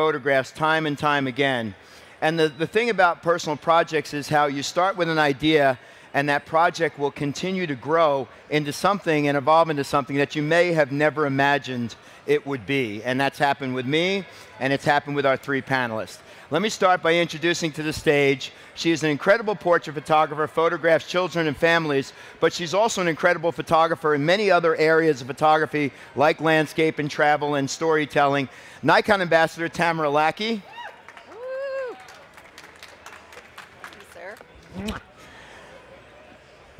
photographs time and time again. And the thing about personal projects is how you start with an idea, and that project will continue to grow into something and evolve into something that you may have never imagined it would be. And that's happened with me, and it's happened with our 3 panelists. Let me start by introducing to the stage. She is an incredible portrait photographer, photographs children and families, but she's also an incredible photographer in many other areas of photography, like landscape and travel and storytelling. Nikon ambassador Tamara Lackey. Thank you, sir.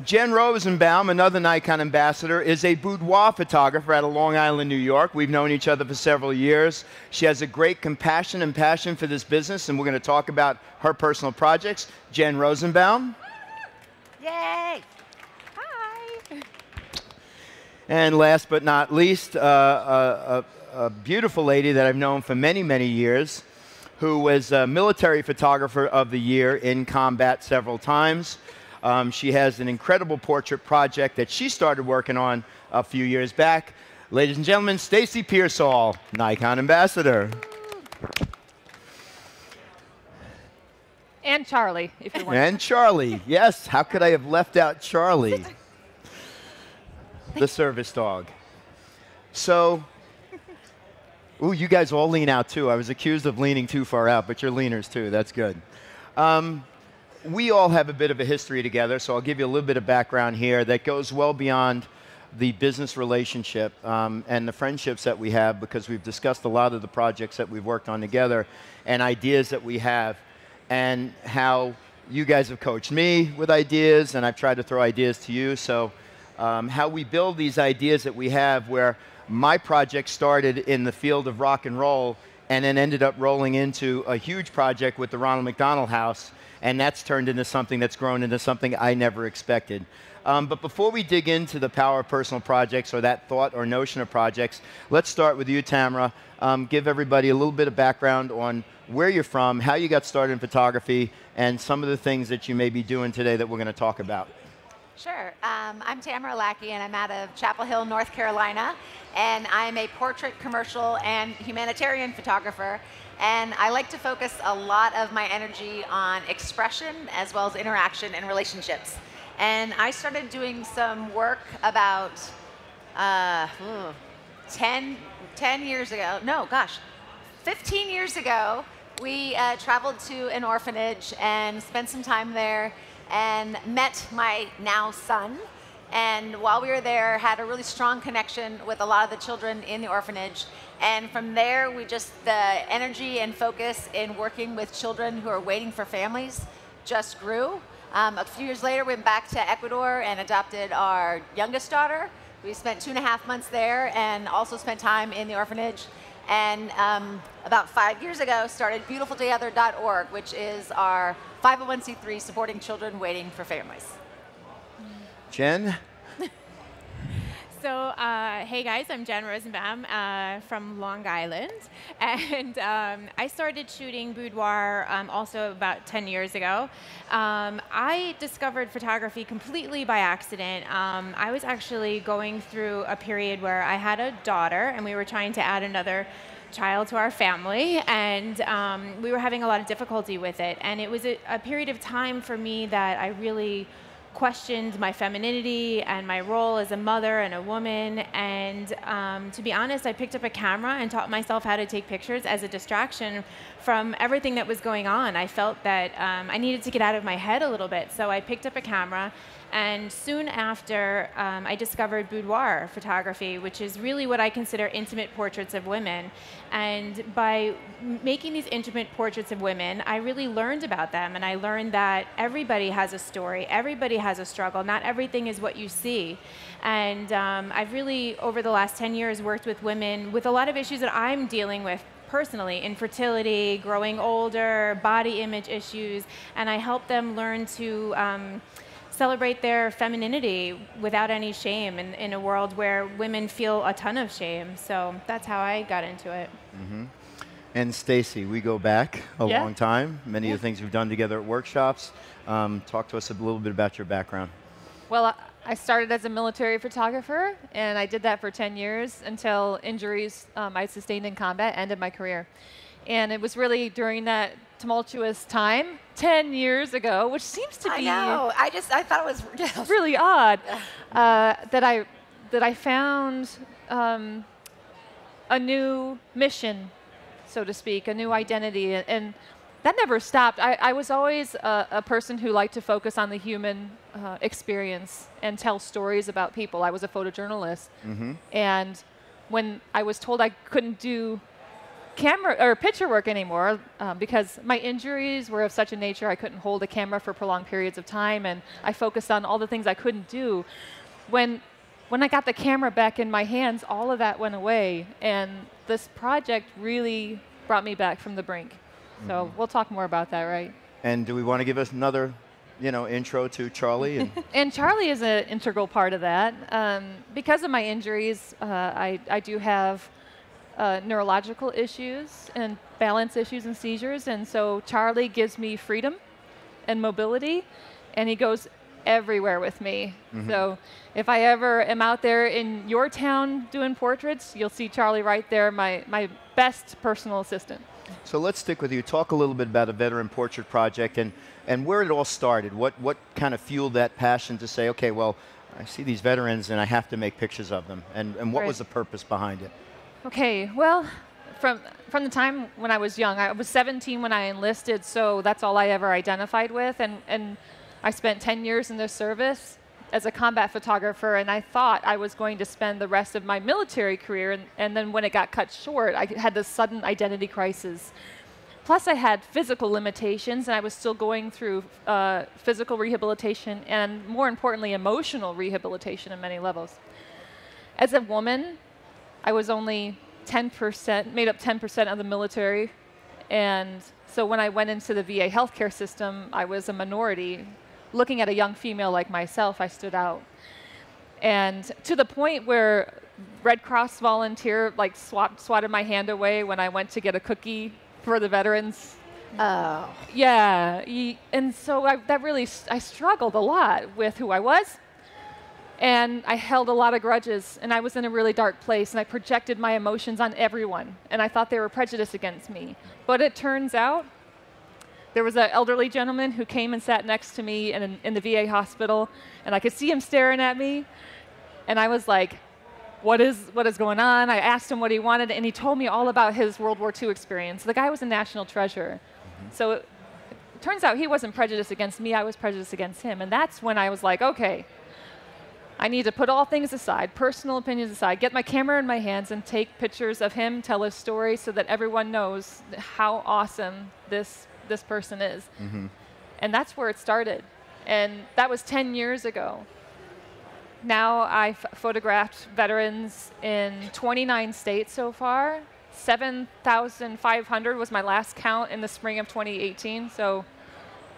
Jen Rozenbaum, another Nikon ambassador, is a boudoir photographer out of Long Island, New York. We've known each other for several years. She has a great compassion and passion for this business, and we're going to talk about her personal projects. Jen Rozenbaum. Yay! Hi! And last but not least, a beautiful lady that I've known for many, many years, who was a military photographer of the year in combat several times. She has an incredible portrait project that she started working on a few years back. Ladies and gentlemen, Stacy Pearsall, Nikon ambassador. And Charlie, if you want. And Charlie, yes. How could I have left out Charlie? The service dog. So, ooh, you guys all lean out too. I was accused of leaning too far out, but you're leaners too. That's good. We all have a bit of a history together, so I'll give you a little bit of background here that goes well beyond the business relationship and the friendships that we have, because we've discussed a lot of the projects that we've worked on together and ideas that we have, and how you guys have coached me with ideas, and I've tried to throw ideas to you. So how we build these ideas that we have, where my project started in the field of rock and roll and then ended up rolling into a huge project with the Ronald McDonald House, and that's turned into something that's grown into something I never expected. But before we dig into the power of personal projects, or that thought or notion of projects, let's start with you, Tamara. Give everybody a little bit of background on where you're from, how you got started in photography, and some of the things that you may be doing today that we're going to talk about. Sure. I'm Tamara Lackey, and I'm out of Chapel Hill, North Carolina. And I'm a portrait, commercial, and humanitarian photographer. And I like to focus a lot of my energy on expression as well as interaction and relationships. And I started doing some work about 10 years ago. No, gosh, 15 years ago. We traveled to an orphanage and spent some time there and met my now son. And while we were there, had a really strong connection with a lot of the children in the orphanage. And from there, the energy and focus in working with children who are waiting for families just grew. A few years later, we went back to Ecuador and adopted our youngest daughter. We spent 2.5 months there and also spent time in the orphanage. And about 5 years ago, started beautifultogether.org, which is our 501c3 supporting children waiting for families. Jen? So, hey guys, I'm Jen Rozenbaum from Long Island, and I started shooting boudoir also about 10 years ago. I discovered photography completely by accident. I was actually going through a period where I had a daughter, and we were trying to add another child to our family, and we were having a lot of difficulty with it. And it was a period of time for me that I really questioned my femininity and my role as a mother and a woman. And to be honest, I picked up a camera and taught myself how to take pictures as a distraction from everything that was going on. I felt that I needed to get out of my head a little bit. So I picked up a camera, and soon after, I discovered boudoir photography, which is really what I consider intimate portraits of women. And by making these intimate portraits of women, I really learned about them, and I learned that everybody has a story, everybody has a struggle, not everything is what you see. And I've really, over the last 10 years, worked with women with a lot of issues that I'm dealing with personally: infertility, growing older, body image issues, and I help them learn to celebrate their femininity without any shame in a world where women feel a ton of shame. So that's how I got into it. Mm-hmm. And Stacy, we go back a long time. Many of the things we've done together at workshops. Talk to us a little bit about your background. Well, I started as a military photographer, and I did that for 10 years until injuries I sustained in combat ended my career. And it was really during that tumultuous time, 10 years ago, which seems to be I know. I thought it was really odd, that I found a new mission, so to speak, a new identity, and that never stopped. I was always a person who liked to focus on the human experience and tell stories about people. I was a photojournalist, and when I was told I couldn't do camera or picture work anymore because my injuries were of such a nature I couldn't hold a camera for prolonged periods of time, and I focused on all the things I couldn't do. When I got the camera back in my hands, all of that went away, and this project really brought me back from the brink. So we'll talk more about that, right? And do we want to give us another, intro to Charlie? And Charlie is an integral part of that. Because of my injuries, I do have neurological issues and balance issues and seizures, and so Charlie gives me freedom and mobility, and he goes everywhere with me. So if I ever am out there in your town doing portraits, you'll see Charlie right there, my best personal assistant. So let's stick with you. Talk a little bit about a veteran portrait project and where it all started. What kind of fueled that passion to say, okay, well, I see these veterans and I have to make pictures of them, and what was the purpose behind it? Okay, well, from the time when I was young, I was 17 when I enlisted, so that's all I ever identified with, and I spent 10 years in the service as a combat photographer, and I thought I was going to spend the rest of my military career, and then when it got cut short, I had this sudden identity crisis. Plus, I had physical limitations, and I was still going through physical rehabilitation and, more importantly, emotional rehabilitation in many levels. As a woman, I was only 10%, made up 10% of the military, and so when I went into the VA healthcare system, I was a minority. Looking at a young female like myself, I stood out. And to the point where Red Cross volunteer swatted my hand away when I went to get a cookie for the veterans. Oh. Yeah, and so I struggled a lot with who I was. And I held a lot of grudges, and I was in a really dark place, and I projected my emotions on everyone, and I thought they were prejudiced against me. But it turns out there was an elderly gentleman who came and sat next to me in the VA hospital, and I could see him staring at me, and I was like, what is going on? I asked him what he wanted, and he told me all about his World War II experience. The guy was a national treasure. So it turns out he wasn't prejudiced against me, I was prejudiced against him, and that's when I was like, okay, I need to put all things aside, personal opinions aside, get my camera in my hands and take pictures of him, tell his story so that everyone knows how awesome this person is. And that's where it started. And that was 10 years ago. Now I've photographed veterans in 29 states so far. 7,500 was my last count in the spring of 2018. So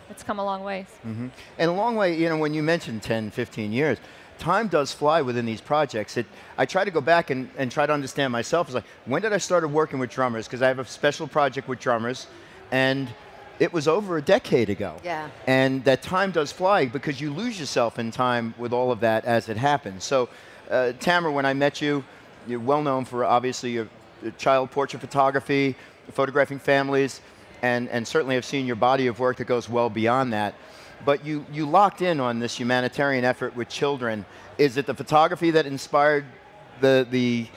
it's come a long ways. And a long way, when you mentioned 10, 15 years, time does fly within these projects. I try to go back and try to understand myself. It's like, when did I start working with drummers? Because I have a special project with drummers, and it was over a decade ago. Yeah. And that time does fly because you lose yourself in time with all of that as it happens. So, Tamara, when I met you, you're well known for obviously your child portrait photography, photographing families, and certainly I've seen your body of work that goes well beyond that. But you locked in on this humanitarian effort with children. Is it the photography that inspired the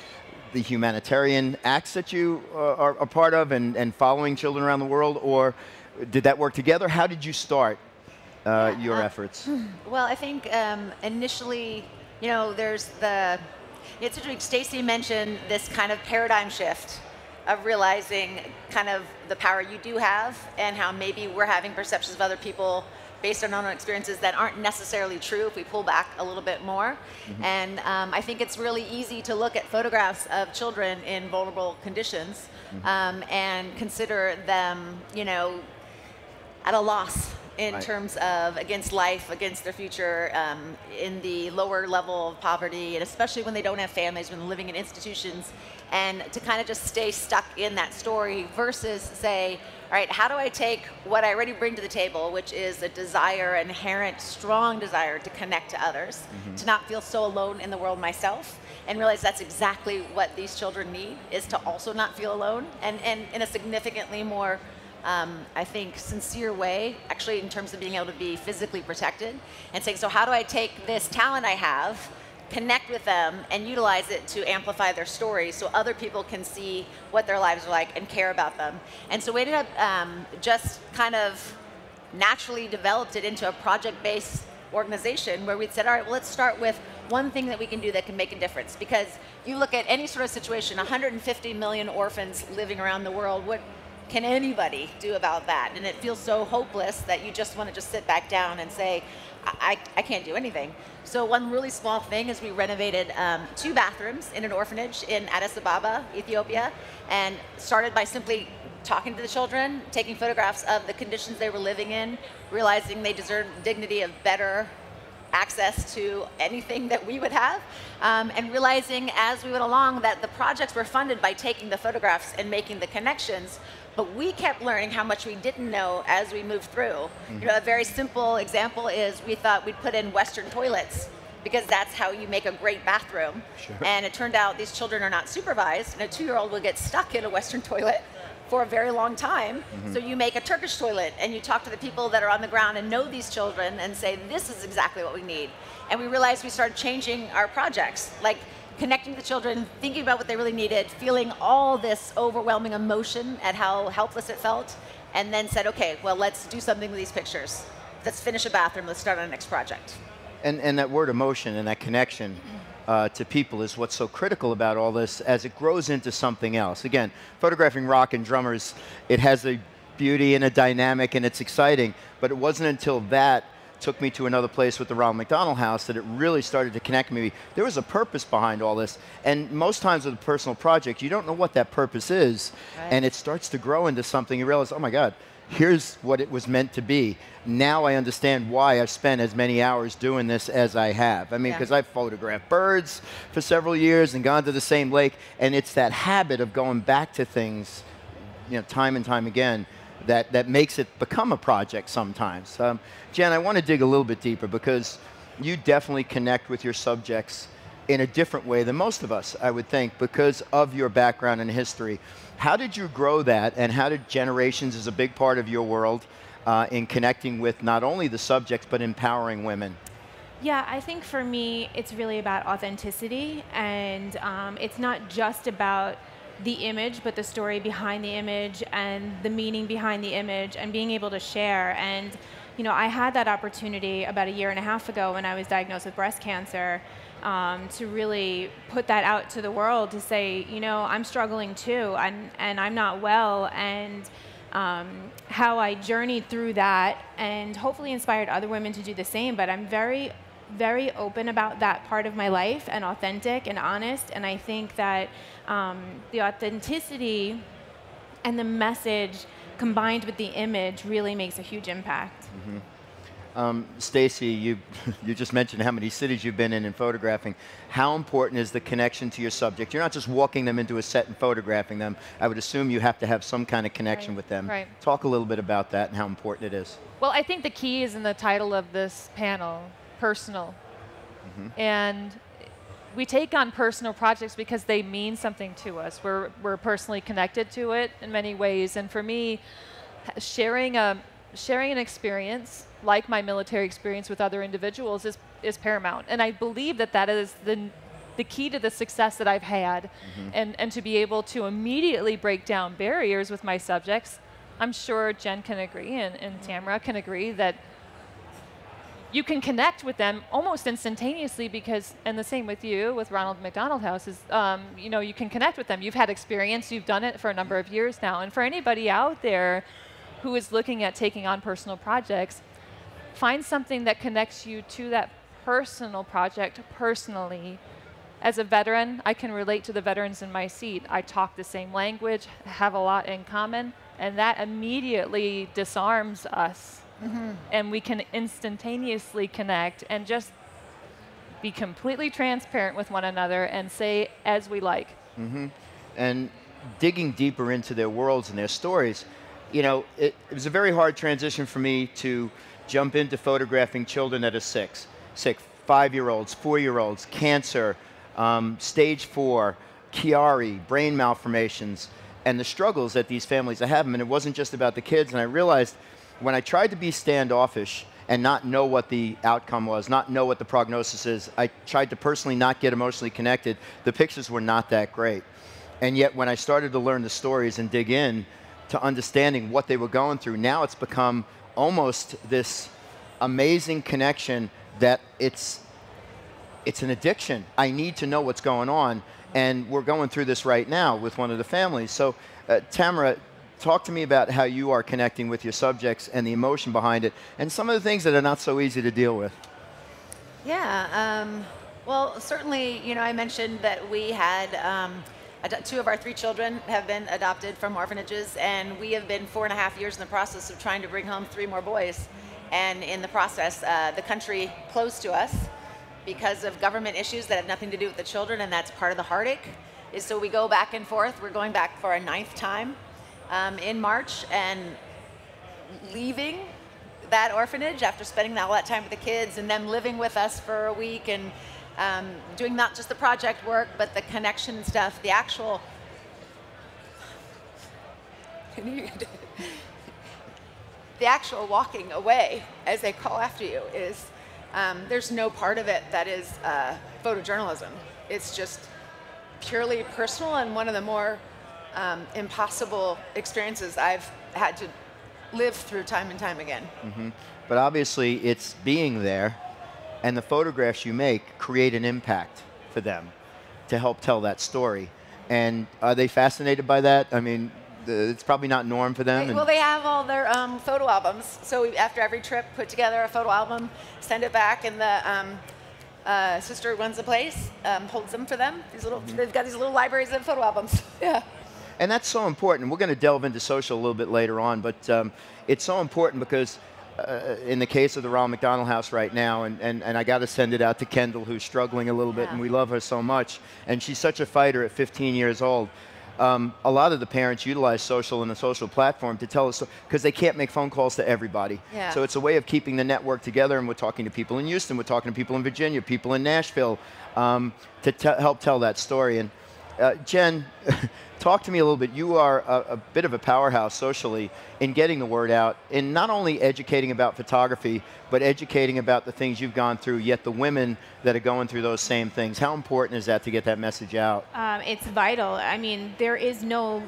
humanitarian acts that you are a part of and following children around the world, or did that work together? How did you start your efforts? Well, I think initially, there's it's interesting, Stacy mentioned this kind of paradigm shift of realizing kind of the power you do have and how maybe we're having perceptions of other people based on our own experiences that aren't necessarily true if we pull back a little bit more. And I think it's really easy to look at photographs of children in vulnerable conditions and consider them, at a loss in terms of against life, against their future, in the lower level of poverty, and especially when they don't have families, when they're living in institutions, and to kind of just stay stuck in that story versus say, all right, how do I take what I already bring to the table, which is a desire, inherent, strong desire to connect to others, to not feel so alone in the world myself, and realized that's exactly what these children need, is to also not feel alone, and in a significantly more, I think, sincere way, actually, in terms of being able to be physically protected, and saying, so how do I take this talent I have, connect with them, and utilize it to amplify their stories so other people can see what their lives are like and care about them. And so we ended up just kind of naturally developed it into a project-based organization where we'd said, all right, well, let's start with one thing that we can do that can make a difference. Because you look at any sort of situation, 150 million orphans living around the world, what can anybody do about that? And it feels so hopeless that you just want to just sit back down and say, I can't do anything. So one really small thing is we renovated 2 bathrooms in an orphanage in Addis Ababa, Ethiopia, and started by simply talking to the children, taking photographs of the conditions they were living in, realizing they deserved dignity of better access to anything that we would have, and realizing as we went along that the projects were funded by taking the photographs and making the connections, but we kept learning how much we didn't know as we moved through. Mm-hmm. You know, a very simple example is we thought we'd put in Western toilets because that's how you make a great bathroom. Sure. And it turned out these children are not supervised, and a 2-year-old will get stuck in a Western toilet for a very long time. Mm-hmm. So you make a Turkish toilet and you talk to the people that are on the ground and know these children and say, this is exactly what we need. And we realized we started changing our projects, like connecting the children, thinking about what they really needed, feeling all this overwhelming emotion at how helpless it felt, and then said, okay, well, let's do something with these pictures. Let's finish a bathroom, let's start on the next project. And that word emotion and that connection to people is what's so critical about all this as it grows into something else. Again, photographing rock and drummers, it has a beauty and a dynamic and it's exciting, but it wasn't until that took me to another place with the Ronald McDonald House that it really started to connect me. There was a purpose behind all this, and most times with a personal project, you don't know what that purpose is, right. And it starts to grow into something. You realize, oh my God, here's what it was meant to be. Now I understand why I've spent as many hours doing this as I have. I mean, because I've photographed birds for several years and gone to the same lake, and it's that habit of going back to things, you know, time and time again that makes it become a project sometimes. Jen, I want to dig a little bit deeper because you definitely connect with your subjects in a different way than most of us, I would think, because of your background and history. How did you grow that, and how did Generations is a big part of your world in connecting with not only the subjects, but empowering women? Yeah, I think for me, it's really about authenticity, and it's not just about the image, but the story behind the image and the meaning behind the image and being able to share. And you know, I had that opportunity about 1.5 years ago when I was diagnosed with breast cancer to really put that out to the world, to say, you know, I'm struggling too, and I'm not well, and how I journeyed through that and hopefully inspired other women to do the same. But I'm very, very open about that part of my life and authentic and honest, and I think that the authenticity and the message combined with the image really makes a huge impact. Mm-hmm. Stacy, you just mentioned how many cities you've been in photographing. How important is the connection to your subject? You're not just walking them into a set and photographing them. I would assume you have to have some kind of connection with them. Right. Talk a little bit about that and how important it is. Well, I think the key is in the title of this panel, personal. Mm-hmm. And we take on personal projects because they mean something to us. We're personally connected to it in many ways. And for me, sharing an experience, like my military experience with other individuals, is paramount. And I believe that that is the key to the success that I've had. Mm-hmm. And to be able to immediately break down barriers with my subjects. I'm sure Jen can agree and Tamara can agree that you can connect with them almost instantaneously because, and the same with you, with Ronald McDonald House, is you know, you can connect with them. You've had experience, you've done it for a number of years now. And for anybody out there who is looking at taking on personal projects, find something that connects you to that personal project personally. As a veteran, I can relate to the veterans in my seat. I talk the same language, have a lot in common, and that immediately disarms us. Mm-hmm. And we can instantaneously connect and just be completely transparent with one another and say as we like. Mm-hmm. And digging deeper into their worlds and their stories, you know, it was a very hard transition for me to jump into photographing children that are sick, 5-year-olds, 4-year-olds, cancer, stage 4, Chiari, brain malformations, and the struggles that these families are having. And it wasn't just about the kids. And I realized when I tried to be standoffish and not know what the outcome was, not know what the prognosis is, I tried to personally not get emotionally connected. The pictures were not that great. And yet when I started to learn the stories and dig in to understanding what they were going through, now it's become almost this amazing connection that it's an addiction. I need to know what's going on. And we're going through this right now with one of the families. So, Tamara, talk to me about how you are connecting with your subjects and the emotion behind it, and some of the things that are not so easy to deal with. Yeah, well, certainly, I mentioned that we had 2 of our 3 children have been adopted from orphanages, and we have been 4.5 years in the process of trying to bring home 3 more boys. And in the process, the country closed to us because of government issues that have nothing to do with the children, and that's part of the heartache. Is so we go back and forth. We're going back for a 9th time in March, and leaving that orphanage after spending all that time with the kids and them living with us for a week and doing not just the project work, but the connection stuff, the actual the actual walking away as they call after you is, there's no part of it that is photojournalism. It's just purely personal and one of the more impossible experiences I've had to live through time and time again. Mm-hmm. But obviously it's being there, and the photographs you make create an impact for them to help tell that story. And are they fascinated by that? I mean, it's probably not norm for them. Well, they have all their photo albums. So we, after every trip, put together a photo album, send it back, and the sister who runs the place holds them for them. These little, they've got these little libraries of photo albums. Yeah. And that's so important. We're going to delve into social a little bit later on, but it's so important because in the case of the Ronald McDonald House right now, and I got to send it out to Kendall, who's struggling a little bit, and we love her so much, and she's such a fighter at 15 years old. A lot of the parents utilize social and the social platform to tell us, because they can't make phone calls to everybody. Yeah. So it's a way of keeping the network together, and we're talking to people in Houston, we're talking to people in Virginia, people in Nashville, to help tell that story. And Jen, talk to me a little bit. You are a bit of a powerhouse socially in getting the word out, in not only educating about photography, but educating about the things you've gone through, yet the women that are going through those same things. How important is that to get that message out? It's vital. I mean, there is no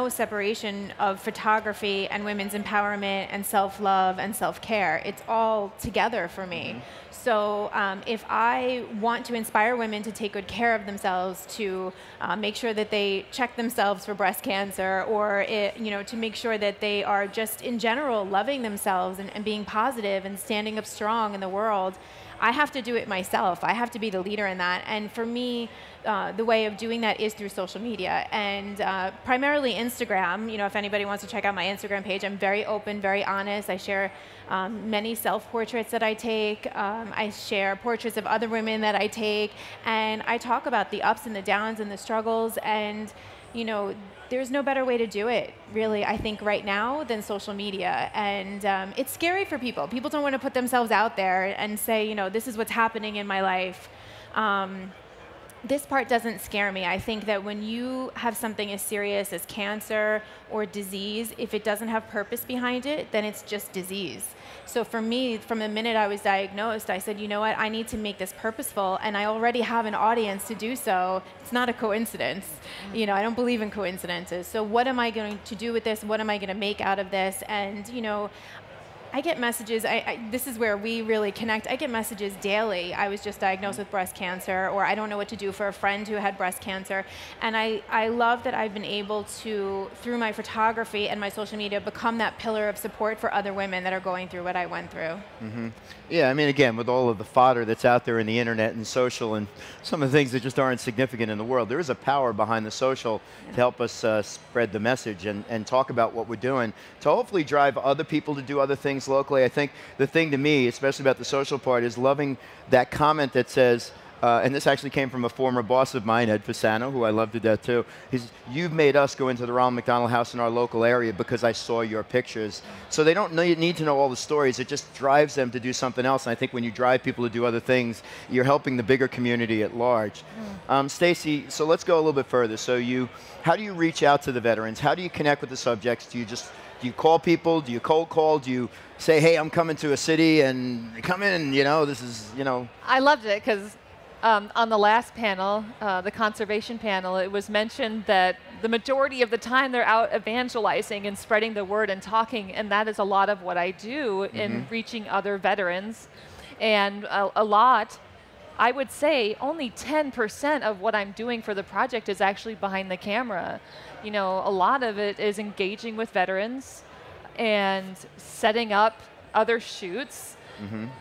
separation of photography and women's empowerment and self-love and self-care. It's all together for me. Mm-hmm. So if I want to inspire women to take good care of themselves, to make sure that they check themselves for breast cancer, or to make sure that they are just in general loving themselves and being positive and standing up strong in the world, I have to do it myself. I have to be the leader in that. And for me, the way of doing that is through social media, and primarily Instagram. If anybody wants to check out my Instagram page, I'm very open, very honest. I share many self-portraits that I take. I share portraits of other women that I take, and I talk about the ups and the downs and the struggles. And there's no better way to do it, really, I think, right now than social media. And it's scary for people. People don't want to put themselves out there and say, this is what's happening in my life. This part doesn't scare me. I think that when you have something as serious as cancer or disease, if it doesn't have purpose behind it, then it's just disease. So for me, from the minute I was diagnosed, I said, you know what, I need to make this purposeful, and I already have an audience to do so. It's not a coincidence. I don't believe in coincidences. So what am I going to do with this? What am I going to make out of this? And, I get messages, this is where we really connect. I get messages daily. I was just diagnosed with breast cancer, or I don't know what to do for a friend who had breast cancer. And I love that I've been able to, through my photography and my social media, become that pillar of support for other women that are going through what I went through. Mm-hmm. Yeah, I mean, again, with all of the fodder that's out there in the internet and social and some of the things that just aren't significant in the world, there is a power behind the social to help us spread the message and talk about what we're doing, to hopefully drive other people to do other things locally. I think the thing to me, especially about the social part, is loving that comment that says, and this actually came from a former boss of mine, Ed Fasano, who I love to death too. You've made us go into the Ronald McDonald House in our local area because I saw your pictures. So they don't need to know all the stories. It just drives them to do something else. And I think when you drive people to do other things, you're helping the bigger community at large. Stacy, so let's go a little bit further. So how do you reach out to the veterans? How do you connect with the subjects? Do you call people? Do you cold call? Do you say, hey, I'm coming to a city and come in, this is, I loved it because on the last panel, the conservation panel, it was mentioned that the majority of the time they're out evangelizing and spreading the word and talking, and that is a lot of what I do in reaching other veterans. And a lot, I would say only 10% of what I'm doing for the project is actually behind the camera. A lot of it is engaging with veterans and setting up other shoots,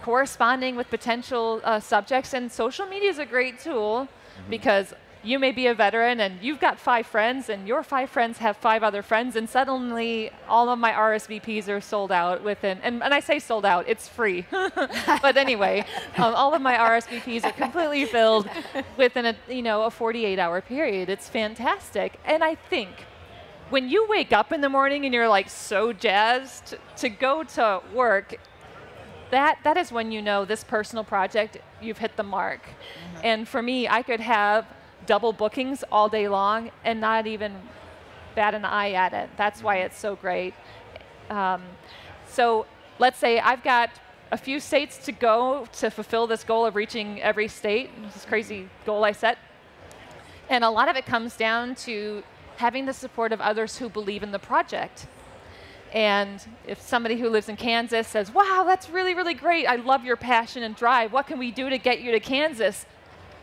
corresponding with potential subjects. And social media is a great tool because you may be a veteran and you've got 5 friends and your 5 friends have 5 other friends, and suddenly all of my RSVPs are sold out within, and I say sold out, it's free. But anyway, all of my RSVPs are completely filled within a 48-hour period. It's fantastic. And I think when you wake up in the morning and you're like so jazzed to go to work, that is when you know this personal project, you've hit the mark. And for me, I could have double bookings all day long and not even bat an eye at it. That's why it's so great. So let's say I've got a few states to go to fulfill this goal of reaching every state, this crazy goal I set. And a lot of it comes down to having the support of others who believe in the project. And if somebody who lives in Kansas says, wow, that's really, really great, I love your passion and drive, what can we do to get you to Kansas?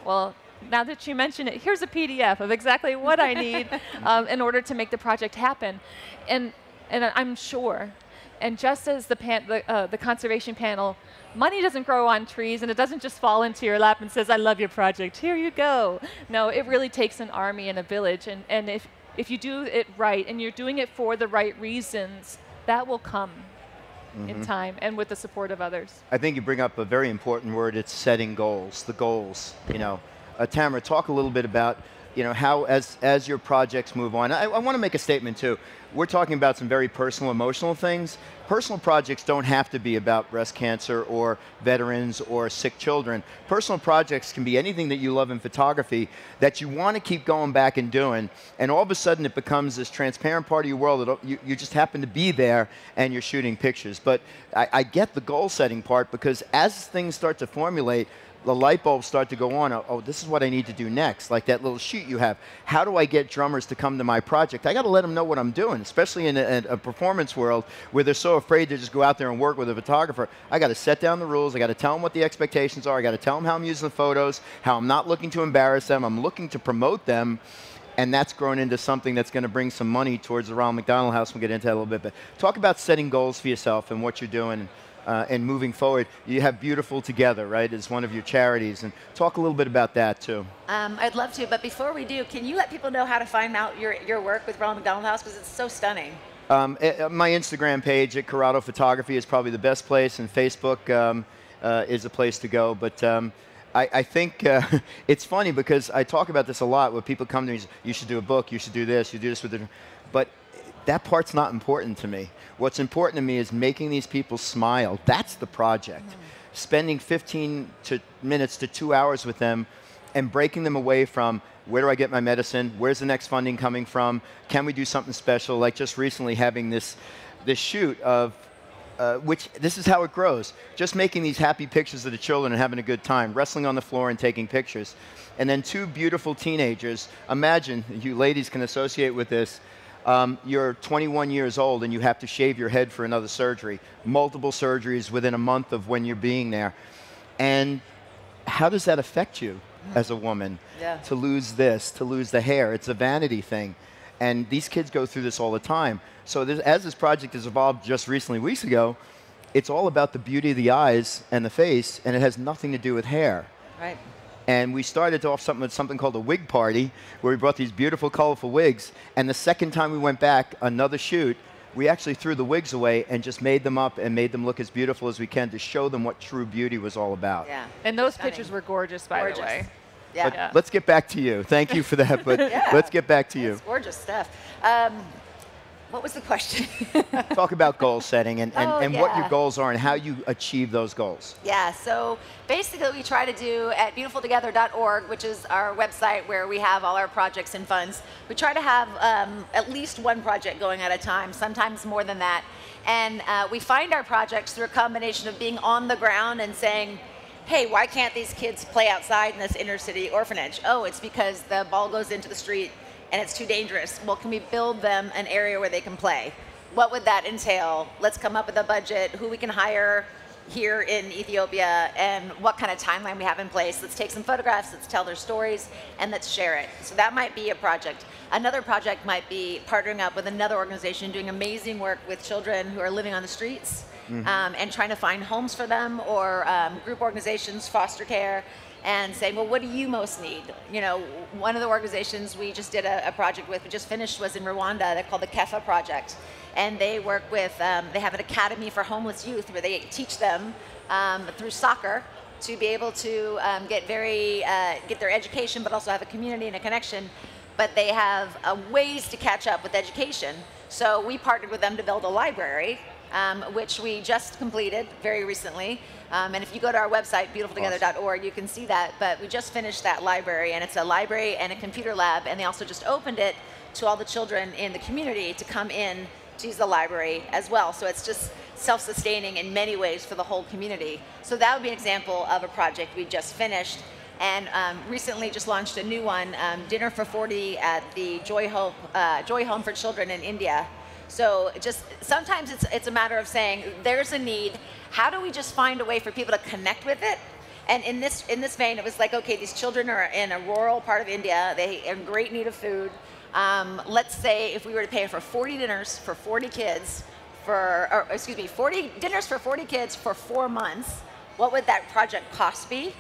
Well, now that you mention it, here's a PDF of exactly what I need in order to make the project happen. And I'm sure, and just as the conservation panel, money doesn't grow on trees and it doesn't just fall into your lap and says, I love your project, here you go. No, it really takes an army and a village. And if you do it right and you're doing it for the right reasons, that will come in time and with the support of others. I think you bring up a very important word. It's setting goals, the goals. Tamara, talk a little bit about how as your projects move on. I want to make a statement too. We're talking about some very personal, emotional things. Personal projects don't have to be about breast cancer or veterans or sick children. Personal projects can be anything that you love in photography that you want to keep going back and doing, and all of a sudden it becomes this transparent part of your world that you just happen to be there and you're shooting pictures. But I get the goal setting part, because as things start to formulate, the light bulbs start to go on. Oh, this is what I need to do next. Like that little sheet you have. How do I get drummers to come to my project? I got to let them know what I'm doing, especially in a performance world where they're so afraid to just go out there and work with a photographer. I got to set down the rules. I got to tell them what the expectations are. I got to tell them how I'm using the photos, how I'm not looking to embarrass them. I'm looking to promote them. And that's grown into something that's going to bring some money towards the Ronald McDonald House. We'll get into that a little bit. But talk about setting goals for yourself and what you're doing. And moving forward. You have Beautiful Together, right, as one of your charities. And talk a little bit about that, too. I'd love to, but before we do, can you let people know how to find out your work with Ronald McDonald House, because it's so stunning? My Instagram page at Corrado Photography is probably the best place, and Facebook is a place to go. But I think it's funny because I talk about this a lot when people come to me, you should do a book, you should do this, you do this with it. But that part's not important to me. What's important to me is making these people smile. That's the project. Spending 15 minutes to 2 hours with them and breaking them away from, where do I get my medicine? Where's the next funding coming from? Can we do something special? Like just recently having this shoot of, which this is how it grows. Just making these happy pictures of the children and having a good time, wrestling on the floor and taking pictures. And then 2 beautiful teenagers. Imagine, you ladies can associate with this. You're 21 years old and you have to shave your head for another surgery. Multiple surgeries within a month of when you're being there. And how does that affect you as a woman? To lose this, to lose the hair? It's a vanity thing. And these kids go through this all the time. So as this project has evolved just recently, weeks ago, it's all about the beauty of the eyes and the face, and it has nothing to do with hair. Right. And we started off something called a wig party, where we brought these beautiful, colorful wigs. And the second time we went back, another shoot, we actually threw the wigs away and just made them up and made them look as beautiful as we can to show them what true beauty was all about. Yeah. And those Stunning. pictures were gorgeous, by the way. Yeah. But let's get back to you. Thank you for that, but Yeah. let's get back to you. It's gorgeous stuff. What was the question? Talk about goal setting and what your yeah. goals are and how you achieve those goals. Yeah, so basically what we try to do at beautifultogether.org, which is our website where we have all our projects and funds, we try to have at least one project going at a time, sometimes more than that. And we find our projects through a combination of being on the ground and saying, hey, why can't these kids play outside in this inner city orphanage? Oh, it's because the ball goes into the street and it's too dangerous. Well, can we build them an area where they can play? What would that entail? Let's come up with a budget, who we can hire here in Ethiopia, and what kind of timeline we have in place. Let's take some photographs, let's tell their stories, and let's share it. So that might be a project. Another project might be partnering up with another organization doing amazing work with children who are living on the streets, and trying to find homes for them, or group organizations, foster care, and saying, well, what do you most need? You know, one of the organizations we just did a project with, we just finished, was in Rwanda. They're called the Kefa Project. And they work with, they have an academy for homeless youth where they teach them through soccer to be able to get their education, but also have a community and a connection. But they have ways to catch up with education. So we partnered with them to build a library, which we just completed very recently. And if you go to our website, beautifultogether.org, you can see that. But we just finished that library, and it's a library and a computer lab, and they also just opened it to all the children in the community to come in to use the library as well. So it's just self-sustaining in many ways for the whole community. So that would be an example of a project we just finished. And recently just launched a new one, Dinner for 40 at the Joy Home for Children in India. So just sometimes it's a matter of saying, there's a need. How do we just find a way for people to connect with it? And in this vein, it was like, okay, these children are in a rural part of India. They are in great need of food. Let's say if we were to pay for 40 dinners for 40 kids, 40 dinners for 40 kids for 4 months, what would that project cost be?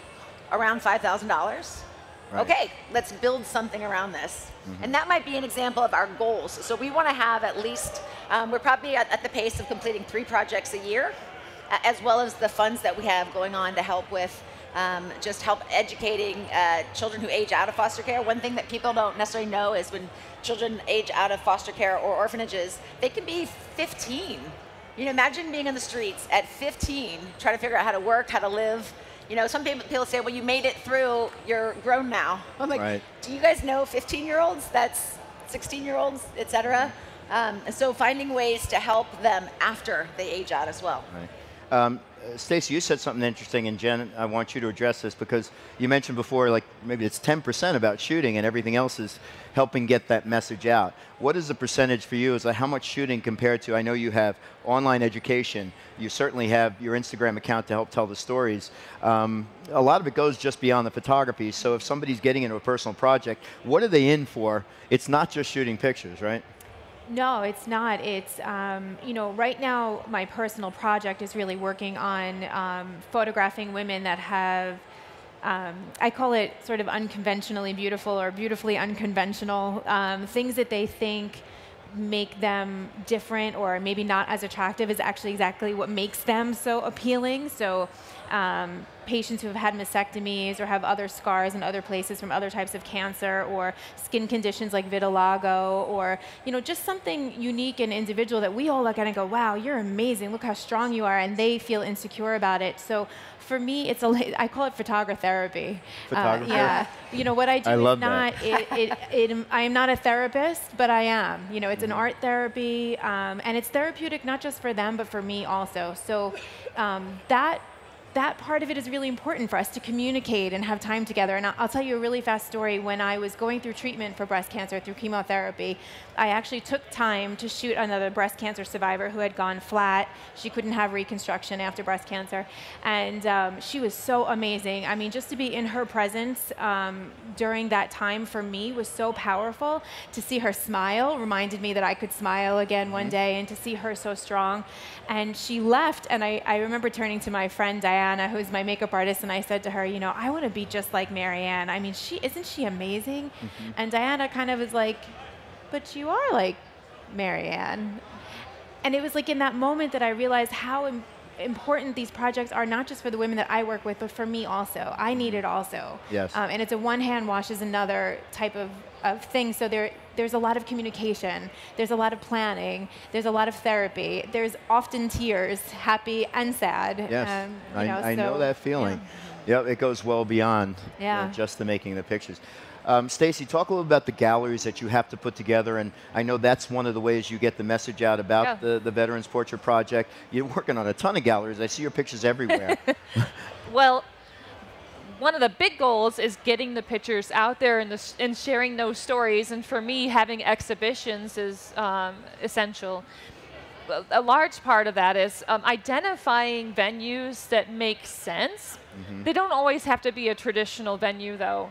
Around $5,000. Right. Okay, let's build something around this. And that might be an example of our goals. So we want to have at least, we're probably at the pace of completing 3 projects a year, as well as the funds that we have going on to help with just help educating children who age out of foster care. One thing that people don't necessarily know is when children age out of foster care or orphanages, they can be 15. You know, imagine being in the streets at 15, trying to figure out how to work, how to live. You know, some people say, well, you made it through, you're grown now. I'm like, right. Do you guys know 15-year-olds? That's 16-year-olds, et cetera. So finding ways to help them after they age out as well. Right. Stacy, you said something interesting, and Jen, I want you to address this because you mentioned before, like maybe it's 10% about shooting and everything else is helping get that message out. What is the percentage for you? Is like how much shooting compared to, I know you have online education, you certainly have your Instagram account to help tell the stories. A lot of it goes just beyond the photography, so if somebody's getting into a personal project, what are they in for? It's not just shooting pictures, right? No, it's not. It's, you know, right now my personal project is really working on photographing women that have, I call it sort of unconventionally beautiful or beautifully unconventional, things that they think make them different or maybe not as attractive is actually exactly what makes them so appealing. So patients who have had mastectomies or have other scars in other places from other types of cancer or skin conditions like vitiligo or, you know, just something unique and individual that we all look at and go, wow, you're amazing, look how strong you are, and they feel insecure about it. So for me, I call it photography. Yeah, you know, what I do is not, I am not a therapist, but I am. You know, it's an art therapy, and it's therapeutic not just for them, but for me also. So that part of it is really important for us to communicate and have time together. And I'll tell you a really fast story. When I was going through treatment for breast cancer through chemotherapy, I actually took time to shoot another breast cancer survivor who had gone flat. She couldn't have reconstruction after breast cancer. And she was so amazing. I mean, just to be in her presence during that time for me was so powerful. To see her smile reminded me that I could smile again one day, and to see her so strong. And she left, and I remember turning to my friend Diana, who's my makeup artist, and I said to her, you know, I want to be just like Marianne. I mean, isn't she amazing? And Diana kind of was like, but you are like Marianne. And it was like in that moment that I realized how important these projects are, not just for the women that I work with, but for me also. I need it also. Yes. And it's a one hand wash is another type of thing. So there's a lot of communication. There's a lot of planning. There's a lot of therapy. There's often tears, happy and sad. Yes, I know that feeling. Yeah. Yep, it goes well beyond just the making of the pictures. Stacy, talk a little about the galleries that you have to put together, and I know that's one of the ways you get the message out about the Veterans Portrait Project. You're working on a ton of galleries. I see your pictures everywhere. Well, one of the big goals is getting the pictures out there and sharing those stories, and for me, having exhibitions is essential. A large part of that is identifying venues that make sense. They don't always have to be a traditional venue, though.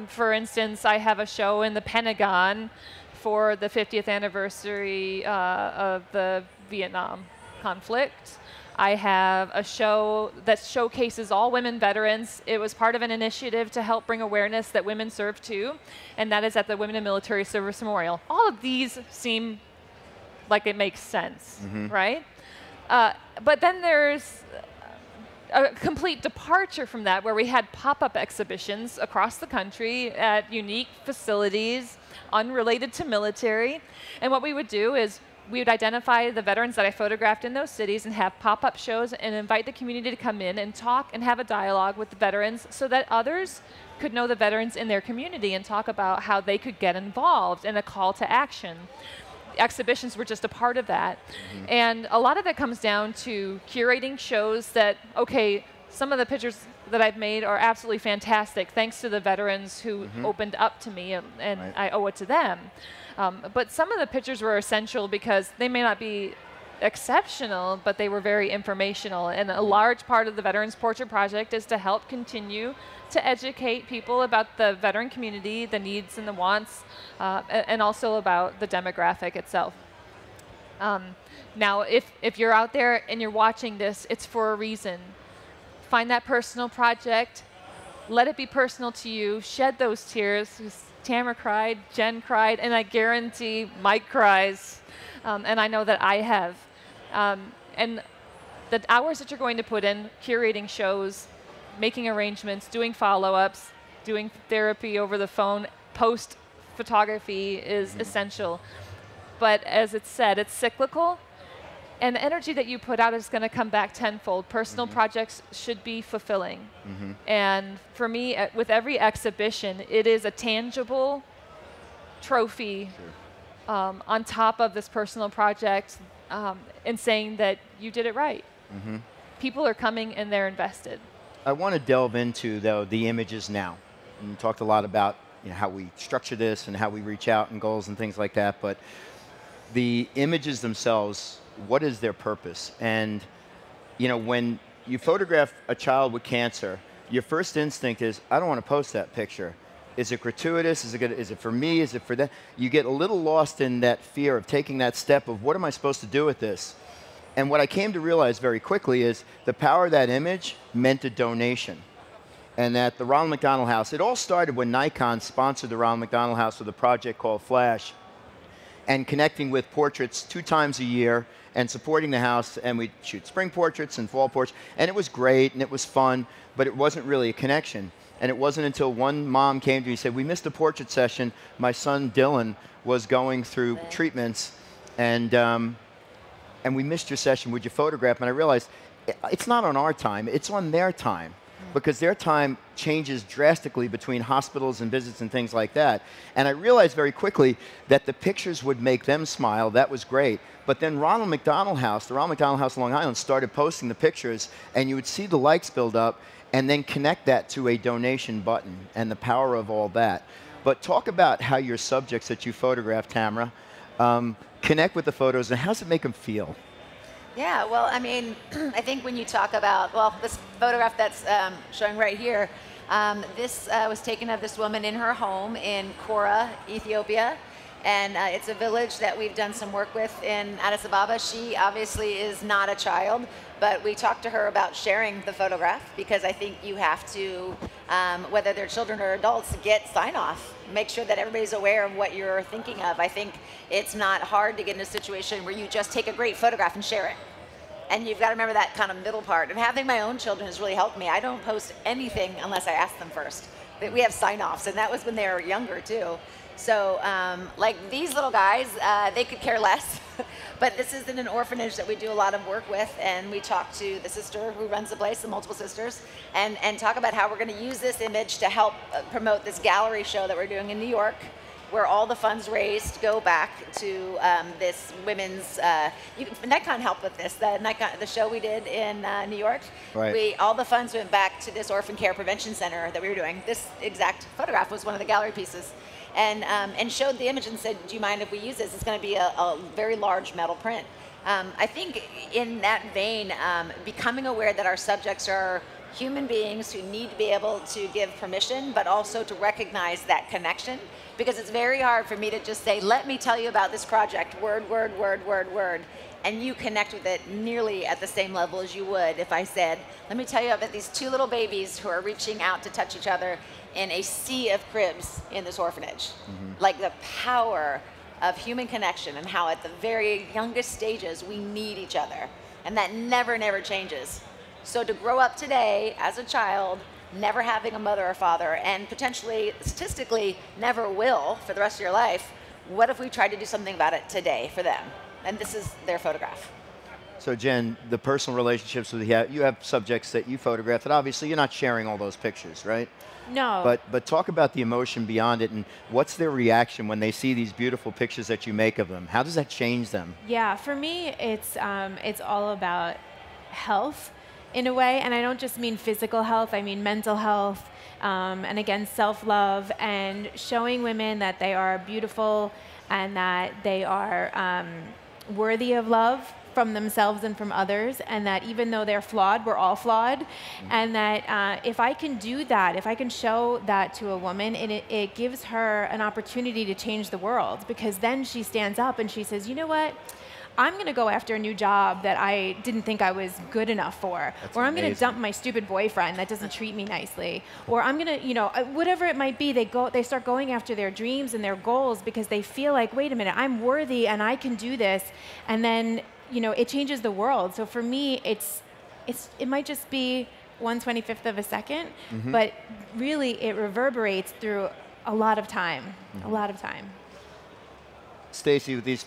For instance, I have a show in the Pentagon for the 50th anniversary of the Vietnam conflict. I have a show that showcases all women veterans. It was part of an initiative to help bring awareness that women serve too, and that is at the Women in Military Service Memorial. All of these seem like it makes sense, right? But then there's a complete departure from that, where we had pop-up exhibitions across the country at unique facilities unrelated to military. And what we would do is we would identify the veterans that I photographed in those cities and have pop-up shows and invite the community to come in and talk and have a dialogue with the veterans so that others could know the veterans in their community and talk about how they could get involved in a call to action. Exhibitions were just a part of that. And a lot of it comes down to curating shows that, okay, some of the pictures that I've made are absolutely fantastic thanks to the veterans who opened up to me, and I owe it to them. But some of the pictures were essential because they may not be exceptional, but they were very informational. And a large part of the Veterans Portrait Project is to help continue to educate people about the veteran community, the needs and the wants, and also about the demographic itself. Now, if you're out there and you're watching this, it's for a reason. Find that personal project, let it be personal to you, shed those tears. Tamara cried, Jen cried, and I guarantee Mike cries, and I know that I have. And the hours that you're going to put in curating shows, making arrangements, doing follow-ups, doing therapy over the phone, post-photography is essential. But as it's said, it's cyclical, and the energy that you put out is going to come back tenfold. Personal projects should be fulfilling. And for me, with every exhibition, it is a tangible trophy on top of this personal project, and saying that you did it right. People are coming and they're invested. I want to delve into, though, the images now. And you talked a lot about how we structure this and how we reach out and goals and things like that, but the images themselves, what is their purpose? And when you photograph a child with cancer, your first instinct is, I don't want to post that picture. Is it gratuitous? Is it for me? Is it for them? You get a little lost in that fear of taking that step of, what am I supposed to do with this? And what I came to realize very quickly is the power of that image meant a donation. And that the Ronald McDonald House, it all started when Nikon sponsored the Ronald McDonald House with a project called Flash, and connecting with portraits 2 times a year and supporting the house, and we'd shoot spring portraits and fall portraits, and it was great and it was fun, but it wasn't really a connection. And it wasn't until one mom came to me and said, we missed a portrait session. My son Dylan was going through treatments, and we missed your session. Would you photograph? And I realized it's not on our time, it's on their time, because their time changes drastically between hospitals and visits and things like that. And I realized very quickly that the pictures would make them smile. That was great. But then Ronald McDonald House, the Ronald McDonald House in Long Island, started posting the pictures, and you would see the likes build up, and then connect that to a donation button and the power of all that. But talk about how your subjects that you photograph, Tamara, connect with the photos, and how does it make them feel? Yeah, well, I mean, I think when you talk about, this photograph that's showing right here, this was taken of this woman in her home in Kora, Ethiopia. And it's a village that we've done some work with in Addis Ababa. She obviously is not a child, but we talked to her about sharing the photograph, because I think you have to, whether they're children or adults, get sign-off make sure that everybody's aware of what you're thinking of. I think it's not hard to get in a situation where you just take a great photograph and share it. And you've got to remember that kind of middle part. And having my own children has really helped me. I don't post anything unless I ask them first. We have sign-offs, and that was when they were younger too. So like these little guys, they could care less. But this is in an orphanage that we do a lot of work with, and we talk to the sister who runs the place, the multiple sisters, and talk about how we're going to use this image to help promote this gallery show that we're doing in New York, where all the funds raised go back to this women's. Nikon helped with this. The show we did in New York. Right. All the funds went back to this orphan care prevention center that we were doing. This exact photograph was one of the gallery pieces, and showed the image and said, "Do you mind if we use this? It's going to be a very large metal print." I think in that vein, becoming aware that our subjects are human beings who need to be able to give permission, but also to recognize that connection. Because it's very hard for me to just say, let me tell you about this project, word, word, word, word, word, and you connect with it nearly at the same level as you would if I said, let me tell you about these two little babies who are reaching out to touch each other in a sea of cribs in this orphanage. Like the power of human connection and how at the very youngest stages we need each other. And that never, never changes. So to grow up today as a child, never having a mother or father, and potentially, statistically, never will for the rest of your life, what if we tried to do something about it today for them? And this is their photograph. So Jen, the personal relationships with you have subjects that you photograph, and obviously you're not sharing all those pictures, right? No. But talk about the emotion beyond it, and what's their reaction when they see these beautiful pictures that you make of them? How does that change them? Yeah, for me, it's all about health in a way, and I don't just mean physical health, I mean mental health, and again, self-love, and showing women that they are beautiful and that they are worthy of love from themselves and from others, and that even though they're flawed, we're all flawed, and that if I can do that, if I can show that to a woman, it gives her an opportunity to change the world, because then she stands up and she says, you know what? I'm going to go after a new job that I didn't think I was good enough for. That's or I'm going to amazing. dump my stupid boyfriend that doesn't treat me nicely. Or I'm going to, whatever it might be, they start going after their dreams and their goals because they feel like, wait a minute, I'm worthy and I can do this. And then, it changes the world. So for me, it might just be 1/25th of a second, but really it reverberates through a lot of time, a lot of time. Stacy, with these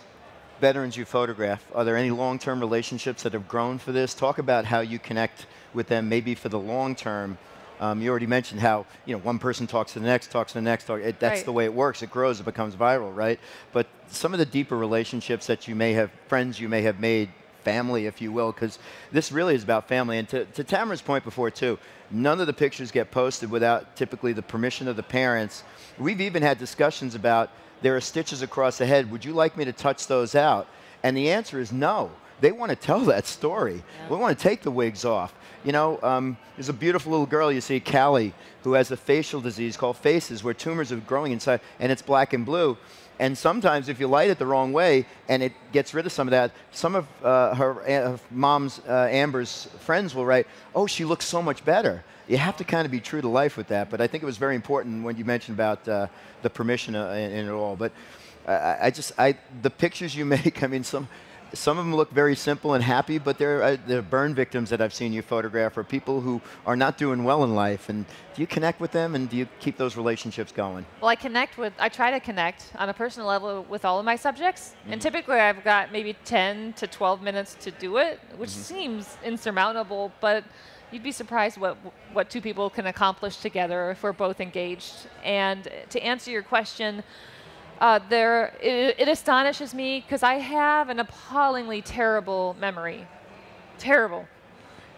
veterans you photograph, are there any long-term relationships that have grown for this? Talk about how you connect with them, maybe for the long term. You already mentioned how one person talks to the next, talks to the next. That's Right. the way it works. It grows, it becomes viral, right? But some of the deeper relationships that you may have, friends you may have made, family, if you will, because this really is about family. And to Tamara's point before, too, none of the pictures get posted without typically the permission of the parents. We've even had discussions about, there are stitches across the head. Would you like me to touch those out? And the answer is no. They want to tell that story. Yeah. We want to take the wigs off. There's a beautiful little girl you see, Callie, who has a facial disease called faces, where tumors are growing inside, and it's black and blue. And sometimes if you light it the wrong way and it gets rid of some of that, some of her mom's, Amber's friends will write, oh, she looks so much better. You have to kind of be true to life with that. But I think it was very important when you mentioned about the permission in it all. But the pictures you make, I mean, some of them look very simple and happy, but they're burn victims that I've seen you photograph, or people who are not doing well in life. And do you connect with them, and do you keep those relationships going? Well, I try to connect on a personal level with all of my subjects. And typically I've got maybe 10 to 12 minutes to do it, which seems insurmountable, but you'd be surprised what two people can accomplish together if we're both engaged. And to answer your question, it astonishes me because I have an appallingly terrible memory. Terrible.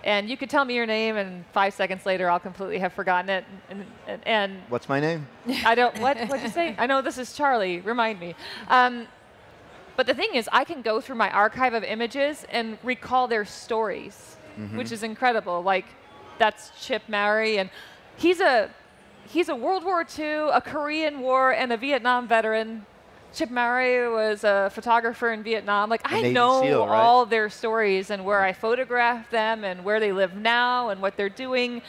And you could tell me your name, and 5 seconds later, I'll completely have forgotten it. And What's my name? I don't. What'd you say? I know this is Charlie. Remind me. But the thing is, I can go through my archive of images and recall their stories, which is incredible. Like, that's Chip Mary, and he's a World War II, a Korean War, and a Vietnam veteran. Chip Mary was a photographer in Vietnam. Like, I Navy know SEAL, right? all their stories and where I photographed them and where they live now and what they're doing.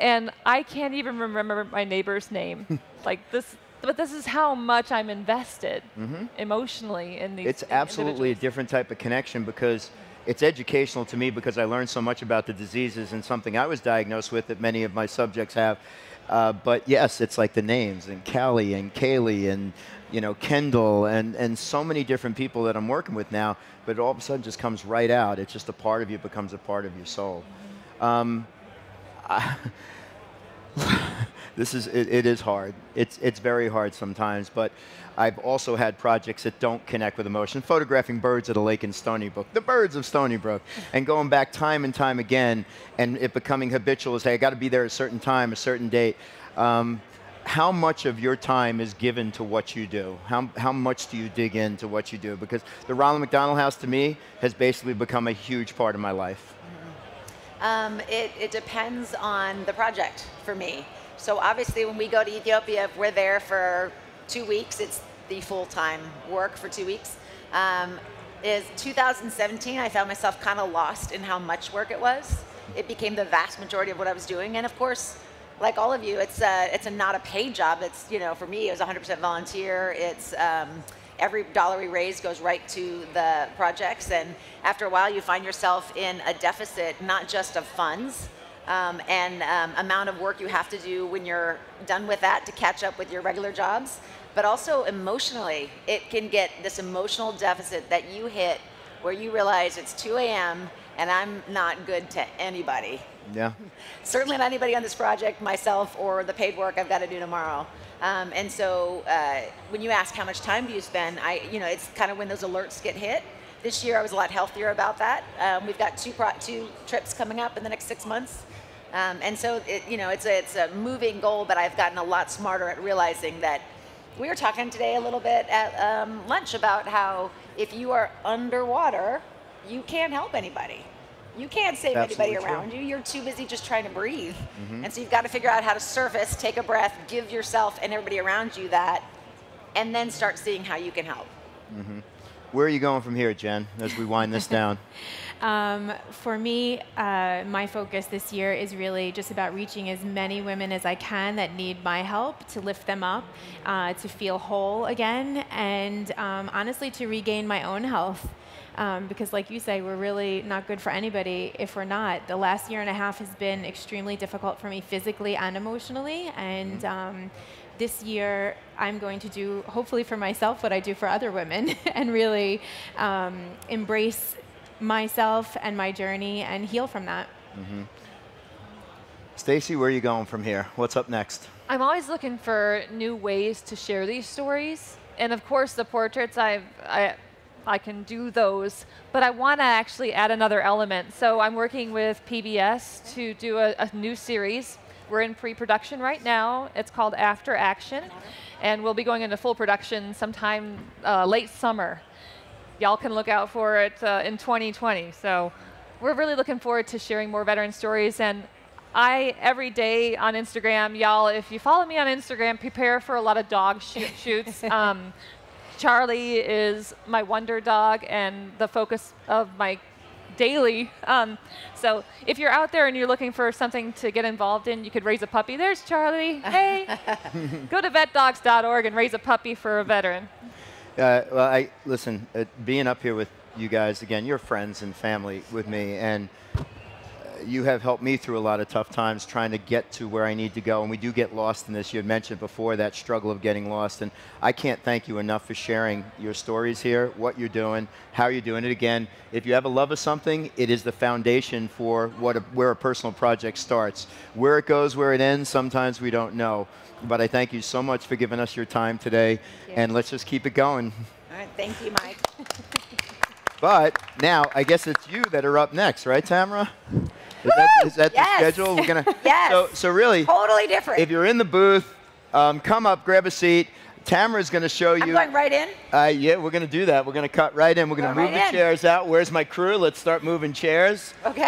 And I can't even remember my neighbor's name. Like, but this is how much I'm invested emotionally in these. It's absolutely a different type of connection because it's educational to me because I learned so much about the diseases and something I was diagnosed with that many of my subjects have. But yes, it's like the names and Callie and Kaylee and Kendall and so many different people that I'm working with now, but it all of a sudden just comes right out. It's just a part of you, becomes a part of your soul. It is hard. It's very hard sometimes, but I've also had projects that don't connect with emotion. Photographing birds at a lake in Stony Brook, the birds of Stony Brook, and going back time and time again, and it becoming habitual as, hey, I got to be there at a certain time, a certain date. How much of your time is given to what you do? How much do you dig into what you do? Because the Ronald McDonald House, to me, has basically become a huge part of my life. It depends on the project for me. So obviously when we go to Ethiopia, if we're there for 2 weeks, it's the full-time work for 2 weeks. Is 2017, I found myself kind of lost in how much work it was. It became the vast majority of what I was doing. And of course, like all of you, it's not a paid job. It's, for me, it was 100% volunteer. It's every dollar we raise goes right to the projects. And after a while, you find yourself in a deficit, not just of funds, and amount of work you have to do when you're done with that to catch up with your regular jobs, but also emotionally. It can get this emotional deficit that you hit where you realize it's 2 a.m. and I'm not good to anybody. Yeah. Certainly not anybody on this project, myself, or the paid work I've got to do tomorrow. And so when you ask how much time do you spend, it's kind of when those alerts get hit. This year I was a lot healthier about that. We've got two trips coming up in the next 6 months. And so it's a moving goal, but I've gotten a lot smarter at realizing that. We were talking today a little bit at lunch about how if you are underwater, you can't help anybody. You can't save anybody around you. You're too busy just trying to breathe. And so you've got to figure out how to surface, take a breath, give yourself and everybody around you that, and then start seeing how you can help. Where are you going from here, Jen, as we wind this down? For me, my focus this year is really just about reaching as many women as I can that need my help, to lift them up, to feel whole again, and honestly to regain my own health. Because like you say, we're really not good for anybody if we're not. The last year and a half has been extremely difficult for me physically and emotionally, and this year I'm going to do, hopefully for myself, what I do for other women and really embrace myself and my journey and heal from that. Stacy, where are you going from here? What's up next? I'm always looking for new ways to share these stories. And of course, the portraits, I can do those, but I want to actually add another element. So I'm working with PBS to do a new series. We're in pre-production right now. It's called After Action, and we'll be going into full production sometime late summer. Y'all can look out for it in 2020. So we're really looking forward to sharing more veteran stories. And every day on Instagram, y'all, if you follow me on Instagram, prepare for a lot of dog shoots. Charlie is my wonder dog and the focus of my daily. So if you're out there and you're looking for something to get involved in, you could raise a puppy. There's Charlie. Hey. Go to vetdogs.org and raise a puppy for a veteran. Well, listen, being up here with you guys, again, you're friends and family with me, and you have helped me through a lot of tough times trying to get to where I need to go, and we do get lost in this. You had mentioned before that struggle of getting lost, and I can't thank you enough for sharing your stories here, what you're doing, how you're doing it. Again, if you have a love of something, it is the foundation for where a personal project starts. Where it goes, where it ends, sometimes we don't know. But I thank you so much for giving us your time today, and let's just keep it going. All right, thank you, Mike. But now, I guess it's you that are up next, right, Tamara? Is that the schedule? We're gonna. Yes. So really, totally different. If you're in the booth, come up, grab a seat. Tamara's going to show you. I'm going right in? Yeah, we're going to do that. We're going to cut right in. We're going to move the chairs out. Where's my crew? Let's start moving chairs. Okay.